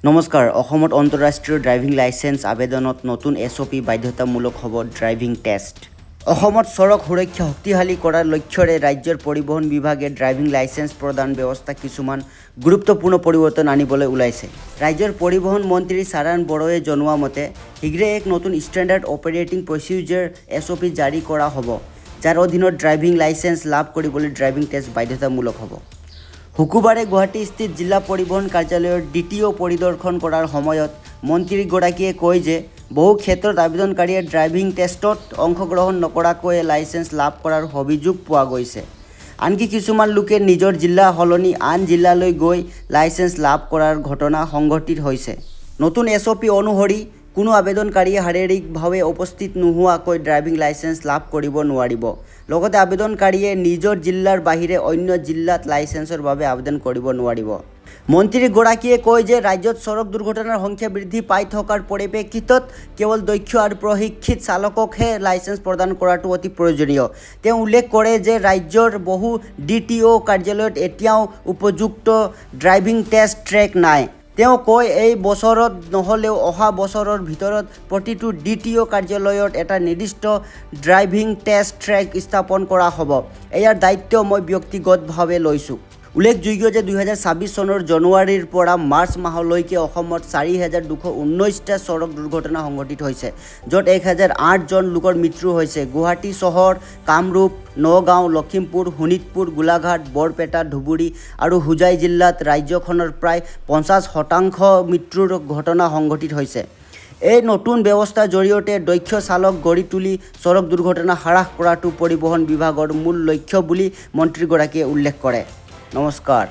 নমস্কাৰ। অসমত আন্তঃৰাষ্ট্ৰীয় ড্ৰাইভিং লাইচেন্স আবেদনত নতুন SOP বাধ্যতামূলক হ'ব ড্ৰাইভিং টেষ্ট। অসমত সড়ক সুৰক্ষা শক্তিশালী কৰাৰ লক্ষ্যৰে ৰাজ্যৰ পৰিবহণ বিভাগে ড্ৰাইভিং লাইচেন্স প্ৰদান ব্যৱস্থা কিছুমান গুৰুত্বপূৰ্ণ পৰিৱৰ্তন আনিবলৈ ওলাইছে। ৰাজ্যৰ পৰিবহণ মন্ত্ৰী চাৰান বড়োৱে জনোৱা মতে শীঘ্ৰে এক নতুন ষ্টেণ্ডাৰ্ড অপাৰেটিং প্ৰচিডিউৰ SOP জাৰি কৰা হ'ব, যাৰ অধীনত ড্ৰাইভিং লাইচেন্স লাভ কৰিবলৈ ড্ৰাইভিং টেষ্ট বাধ্যতামূলক হ'ব। শুকুৰবাৰে গুৱাহাটীস্থিত জিলা পৰিবহণ কাৰ্যালয়ৰ দ্বিতীয় পৰিদৰ্শন কৰাৰ সময়ত মন্ত্ৰীগৰাকীয়ে কয় যে বহু ক্ষেত্ৰত আবেদনকাৰীয়ে ড্ৰাইভিং টেষ্টত অংশগ্ৰহণ নকৰাকৈয়ে লাইচেন্স লাভ কৰাৰ অভিযোগ পোৱা গৈছে। আনকি কিছুমান লোকে নিজৰ জিলা সলনি আন জিলালৈ গৈ লাইচেন্স লাভ কৰাৰ ঘটনা সংঘটিত হৈছে। নতুন SOP অনুসৰি কোনো আবেদনকাৰীয়ে শাৰীৰিকভাৱে উপস্থিত নোহোৱাকৈ ড্ৰাইভিং লাইচেন্স লাভ কৰিব নোৱাৰিব। লগতে আবেদনকাৰীয়ে নিজৰ জিলাৰ বাহিৰে অন্য জিলাত লাইচেন্সৰ বাবে আবেদন কৰিব নোৱাৰিব। মন্ত্ৰীগৰাকীয়ে কয় যে ৰাজ্যত সড়ক দুৰ্ঘটনাৰ সংখ্যা বৃদ্ধি পাই থকাৰ পৰিপ্ৰেক্ষিতত কেৱল দক্ষ আৰু প্ৰশিক্ষিত চালককহে লাইচেন্স প্ৰদান কৰাটো অতি প্ৰয়োজনীয়। তেওঁ উল্লেখ কৰে যে ৰাজ্যৰ বহু DTO কাৰ্যালয়ত এতিয়াও উপযুক্ত ড্ৰাইভিং টেষ্ট ট্ৰেক নাই। তেওঁ কয় এই বছৰত নহ'লেও অহা বছৰৰ ভিতৰত প্ৰতিটো DTO কাৰ্যালয়ত এটা নিৰ্দিষ্ট ড্ৰাইভিং টেষ্ট ট্ৰেক স্থাপন কৰা হ'ব। ইয়াৰ দায়িত্ব মই ব্যক্তিগতভাৱে লৈছোঁ। উল্লেখযোগ্য যে 2026 চনৰ জানুৱাৰীৰ পৰা মাৰ্চ মাহলৈকে অসমত 4,219টা সড়ক দুৰ্ঘটনা সংঘটিত হৈছে, য'ত 1,008 জন লোকৰ মৃত্যু হৈছে। গুৱাহাটী চহৰ, কামৰূপ, নগাঁও, লখিমপুৰ, শোণিতপুৰ, গোলাঘাট, বৰপেটা, ধুবুৰী আৰু হোজাই জিলাত ৰাজ্যখনৰ প্ৰায় 50% মৃত্যুৰ ঘটনা সংঘটিত হৈছে। এই নতুন ব্যৱস্থাৰ জৰিয়তে দক্ষ চালক গঢ়ি তুলি সড়ক দুৰ্ঘটনা হ্ৰাস কৰাটো পৰিবহণ বিভাগৰ মূল লক্ষ্য বুলি মন্ত্ৰীগৰাকীয়ে উল্লেখ কৰে। নমস্কাৰ।